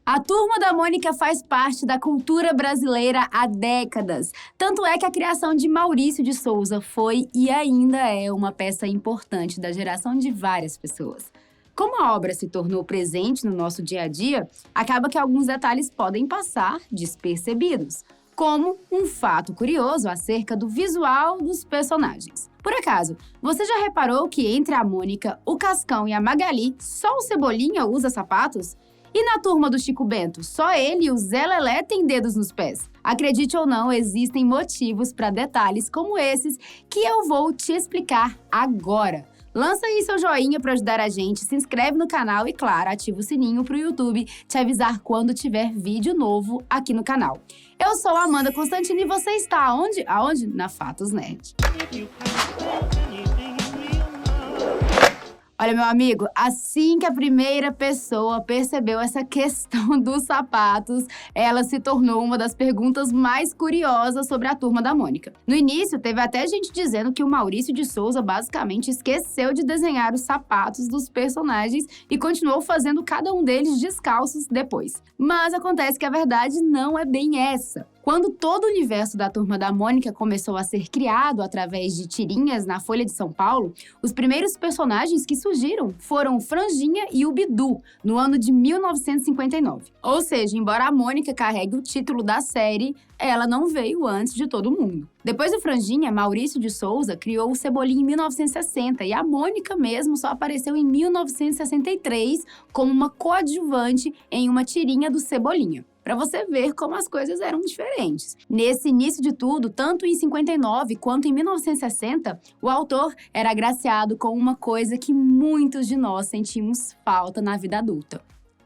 A Turma da Mônica faz parte da cultura brasileira há décadas. Tanto é que a criação de Maurício de Souza foi e ainda é uma peça importante da geração de várias pessoas. Como a obra se tornou presente no nosso dia a dia, acaba que alguns detalhes podem passar despercebidos, como um fato curioso acerca do visual dos personagens. Por acaso, você já reparou que entre a Mônica, o Cascão e a Magali, só o Cebolinha usa sapatos? E na Turma do Chico Bento, só ele e o Zé Lelé têm dedos nos pés. Acredite ou não, existem motivos para detalhes como esses que eu vou te explicar agora. Lança aí seu joinha para ajudar a gente, se inscreve no canal e, claro, ativa o sininho para o YouTube te avisar quando tiver vídeo novo aqui no canal. Eu sou a Amanda Constantino e você está aonde? Aonde? Na Fatos Nerd. Olha, meu amigo, assim que a primeira pessoa percebeu essa questão dos sapatos, ela se tornou uma das perguntas mais curiosas sobre a Turma da Mônica. No início, teve até gente dizendo que o Maurício de Souza basicamente esqueceu de desenhar os sapatos dos personagens e continuou fazendo cada um deles descalços depois. Mas acontece que a verdade não é bem essa. Quando todo o universo da Turma da Mônica começou a ser criado através de tirinhas na Folha de São Paulo, os primeiros personagens que surgiram foram o Franjinha e o Bidu, no ano de 1959. Ou seja, embora a Mônica carregue o título da série, ela não veio antes de todo mundo. Depois do Franjinha, Maurício de Souza criou o Cebolinha em 1960 e a Mônica mesmo só apareceu em 1963 como uma coadjuvante em uma tirinha do Cebolinha, para você ver como as coisas eram diferentes. Nesse início de tudo, tanto em 59 quanto em 1960, o autor era agraciado com uma coisa que muitos de nós sentimos falta na vida adulta: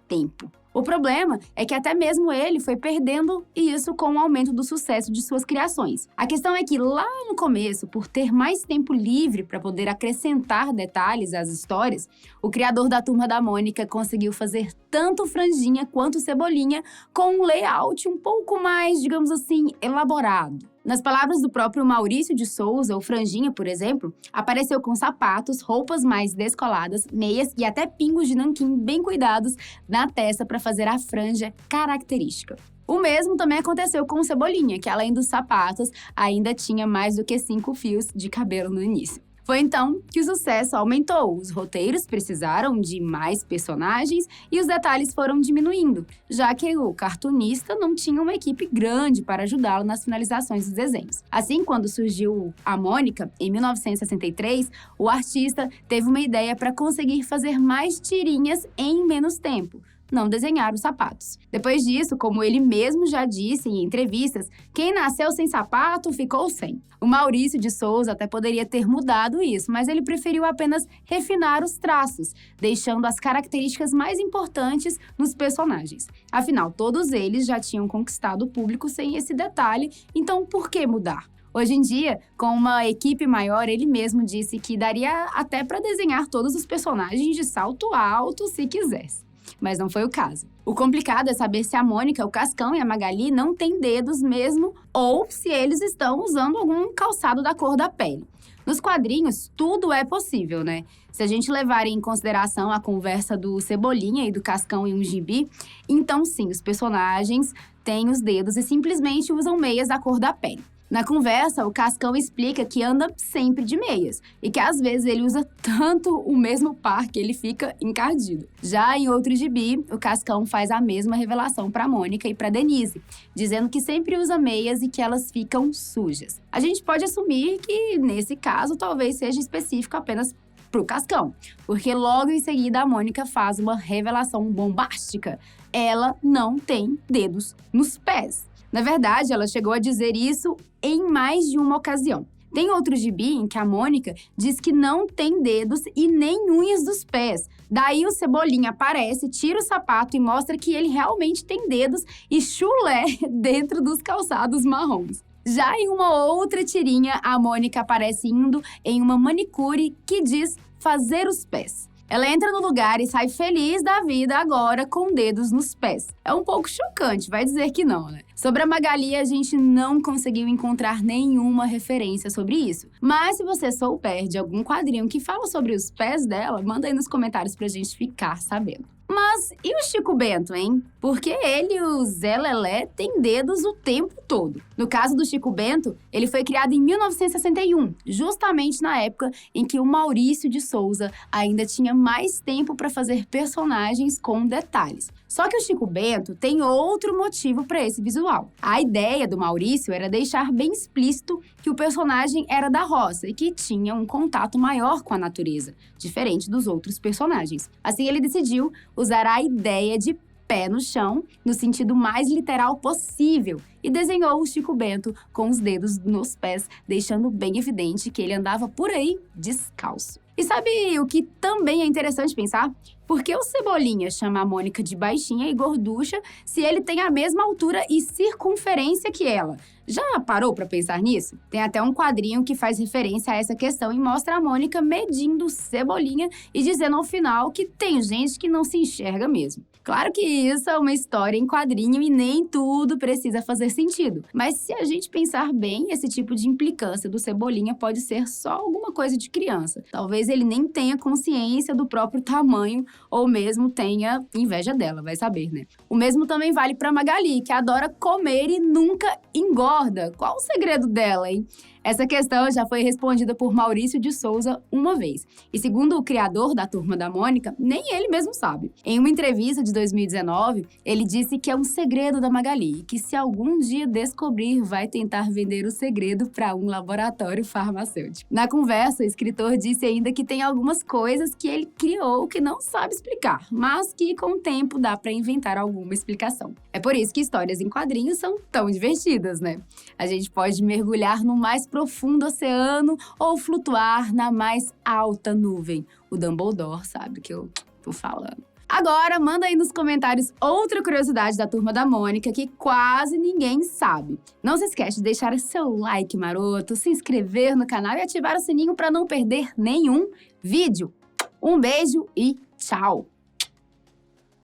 tempo. O problema é que até mesmo ele foi perdendo isso com o aumento do sucesso de suas criações. A questão é que lá no começo, por ter mais tempo livre para poder acrescentar detalhes às histórias, o criador da Turma da Mônica conseguiu fazer tanto Franjinha quanto Cebolinha com um layout um pouco mais, digamos assim, elaborado. Nas palavras do próprio Maurício de Souza, o Franjinha, por exemplo, apareceu com sapatos, roupas mais descoladas, meias e até pingos de nanquim bem cuidados na testa para fazer a franja característica. O mesmo também aconteceu com o Cebolinha, que além dos sapatos, ainda tinha mais do que 5 fios de cabelo no início. Foi então que o sucesso aumentou, os roteiros precisaram de mais personagens e os detalhes foram diminuindo, já que o cartunista não tinha uma equipe grande para ajudá-lo nas finalizações dos desenhos. Assim, quando surgiu a Mônica, em 1963, o artista teve uma ideia para conseguir fazer mais tirinhas em menos tempo: não desenhar os sapatos. Depois disso, como ele mesmo já disse em entrevistas, quem nasceu sem sapato ficou sem. O Maurício de Souza até poderia ter mudado isso, mas ele preferiu apenas refinar os traços, deixando as características mais importantes nos personagens. Afinal, todos eles já tinham conquistado o público sem esse detalhe, então por que mudar? Hoje em dia, com uma equipe maior, ele mesmo disse que daria até para desenhar todos os personagens de salto alto se quisesse. Mas não foi o caso. O complicado é saber se a Mônica, o Cascão e a Magali não têm dedos mesmo ou se eles estão usando algum calçado da cor da pele. Nos quadrinhos, tudo é possível, né? Se a gente levar em consideração a conversa do Cebolinha e do Cascão em um gibi, então sim, os personagens têm os dedos e simplesmente usam meias da cor da pele. Na conversa, o Cascão explica que anda sempre de meias e que às vezes ele usa tanto o mesmo par que ele fica encardido. Já em outro gibi, o Cascão faz a mesma revelação para Mônica e para Denise, dizendo que sempre usa meias e que elas ficam sujas. A gente pode assumir que, nesse caso, talvez seja específico apenas pro Cascão, porque logo em seguida a Mônica faz uma revelação bombástica: ela não tem dedos nos pés. Na verdade, ela chegou a dizer isso em mais de uma ocasião. Tem outro gibi em que a Mônica diz que não tem dedos e nem unhas dos pés. Daí o Cebolinha aparece, tira o sapato e mostra que ele realmente tem dedos e chulé dentro dos calçados marrons. Já em uma outra tirinha, a Mônica aparece indo em uma manicure que diz fazer os pés. Ela entra no lugar e sai feliz da vida agora com dedos nos pés. É um pouco chocante, vai dizer que não, né? Sobre a Magali, a gente não conseguiu encontrar nenhuma referência sobre isso. Mas se você souber de algum quadrinho que fala sobre os pés dela, manda aí nos comentários pra gente ficar sabendo. Mas e o Chico Bento, hein? Porque ele e o Zé Lelé têm dedos o tempo todo. No caso do Chico Bento, ele foi criado em 1961, justamente na época em que o Maurício de Souza ainda tinha mais tempo para fazer personagens com detalhes. Só que o Chico Bento tem outro motivo para esse visual. A ideia do Maurício era deixar bem explícito que o personagem era da roça e que tinha um contato maior com a natureza, diferente dos outros personagens. Assim, ele decidiu usar a ideia de pé no chão, no sentido mais literal possível, e desenhou o Chico Bento com os dedos nos pés, deixando bem evidente que ele andava por aí descalço. E sabe o que também é interessante pensar? Por que o Cebolinha chama a Mônica de baixinha e gorducha se ele tem a mesma altura e circunferência que ela? Já parou para pensar nisso? Tem até um quadrinho que faz referência a essa questão e mostra a Mônica medindo o Cebolinha e dizendo ao final que tem gente que não se enxerga mesmo. Claro que isso é uma história em quadrinho e nem tudo precisa fazer sentido. Mas se a gente pensar bem, esse tipo de implicância do Cebolinha pode ser só alguma coisa de criança. Talvez ele nem tenha consciência do próprio tamanho ou mesmo tenha inveja dela, vai saber, né? O mesmo também vale para Magali, que adora comer e nunca engorda. Qual o segredo dela, hein? Essa questão já foi respondida por Maurício de Souza uma vez. E segundo o criador da Turma da Mônica, nem ele mesmo sabe. Em uma entrevista de 2019, ele disse que é um segredo da Magali e que se algum dia descobrir, vai tentar vender o segredo para um laboratório farmacêutico. Na conversa, o escritor disse ainda que tem algumas coisas que ele criou que não sabe explicar, mas que com o tempo dá para inventar alguma explicação. É por isso que histórias em quadrinhos são tão divertidas, né? A gente pode mergulhar no mais profundo oceano ou flutuar na mais alta nuvem. O Dumbledore sabe o que eu tô falando. Agora, manda aí nos comentários outra curiosidade da Turma da Mônica que quase ninguém sabe. Não se esquece de deixar seu like maroto, se inscrever no canal e ativar o sininho para não perder nenhum vídeo. Um beijo e tchau!